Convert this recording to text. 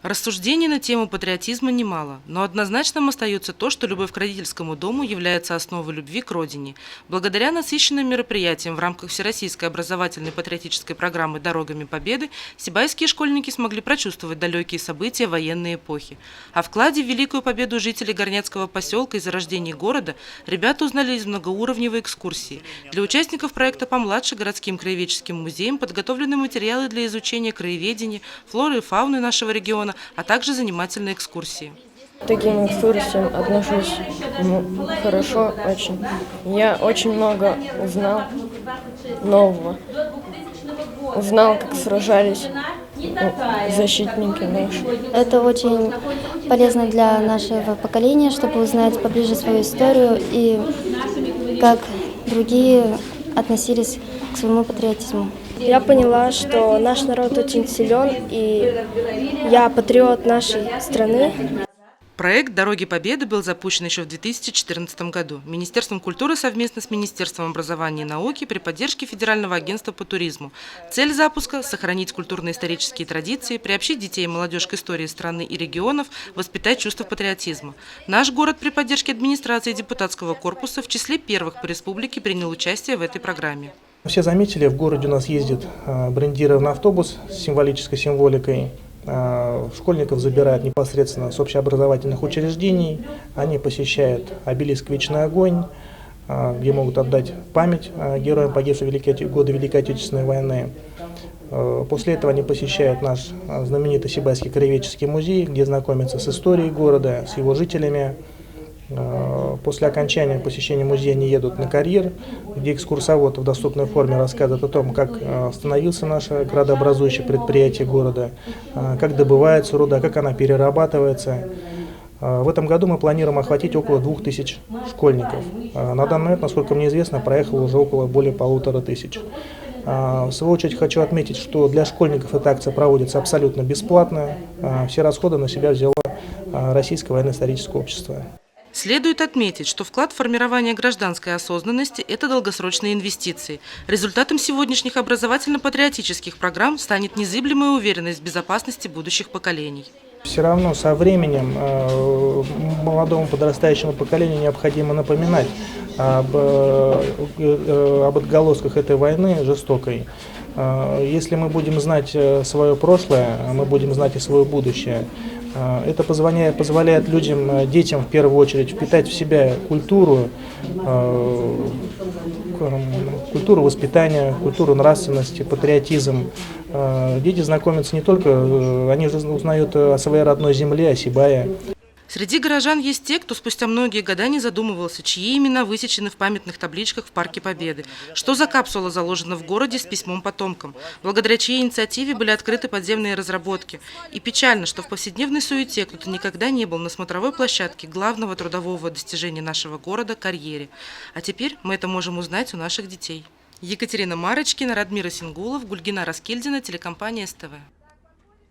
Рассуждений на тему патриотизма немало, но однозначным остается то, что любовь к родительскому дому является основой любви к родине. Благодаря насыщенным мероприятиям в рамках Всероссийской образовательной патриотической программы «Дорогами Победы» сибайские школьники смогли прочувствовать далекие события военной эпохи. О вкладе в великую победу жителей Горняцкого поселка и зарождении города ребята узнали из многоуровневой экскурсии. Для участников проекта помладше городским краеведческим музеем подготовлены материалы для изучения краеведения, флоры и фауны нашего региона, а также занимательные экскурсии. К таким экскурсиям отношусь хорошо очень. Я очень много узнал нового. Узнал, как сражались защитники наши. Это очень полезно для нашего поколения, чтобы узнать поближе свою историю и как другие относились к своему патриотизму. Я поняла, что наш народ очень силен, и я патриот нашей страны. Проект «Дороги Победы» был запущен еще в 2014 году Министерством культуры совместно с Министерством образования и науки при поддержке Федерального агентства по туризму. Цель запуска – сохранить культурно-исторические традиции, приобщить детей и молодежь к истории страны и регионов, воспитать чувство патриотизма. Наш город при поддержке администрации и депутатского корпуса в числе первых по республике принял участие в этой программе. Все заметили, в городе у нас ездит брендированный автобус с символической символикой. Школьников забирают непосредственно с общеобразовательных учреждений. Они посещают обелиск «Вечный огонь», где могут отдать память героям, погибшим в годы Великой Отечественной войны. После этого они посещают наш знаменитый Сибайский краеведческий музей, где знакомятся с историей города, с его жителями. После окончания посещения музея они едут на карьер, где экскурсовод в доступной форме рассказывает о том, как становился наше градообразующее предприятие города, как добывается руда, как она перерабатывается. В этом году мы планируем охватить около 2000 школьников. На данный момент, насколько мне известно, проехало уже более 1500. В свою очередь хочу отметить, что для школьников эта акция проводится абсолютно бесплатно. Все расходы на себя взяло Российское военно-историческое общество. Следует отметить, что вклад в формирование гражданской осознанности – это долгосрочные инвестиции. Результатом сегодняшних образовательно-патриотических программ станет незыблемая уверенность в безопасности будущих поколений. Все равно со временем молодому подрастающему поколению необходимо напоминать об отголосках этой войны жестокой. Если мы будем знать свое прошлое, мы будем знать и свое будущее. Это позволяет людям, детям в первую очередь, впитать в себя культуру воспитания, культуру нравственности, патриотизм. Дети знакомятся не только, они же узнают о своей родной земле, о Сибае. Среди горожан есть те, кто спустя многие года не задумывался, чьи имена высечены в памятных табличках в Парке Победы, что за капсула заложена в городе с письмом потомкам, благодаря чьей инициативе были открыты подземные разработки. И печально, что в повседневной суете кто-то никогда не был на смотровой площадке главного трудового достижения нашего города – карьере. А теперь мы это можем узнать у наших детей. Екатерина Марочкина, Радмира Сингулов, Гульгина Раскильдина, телекомпания СТВ.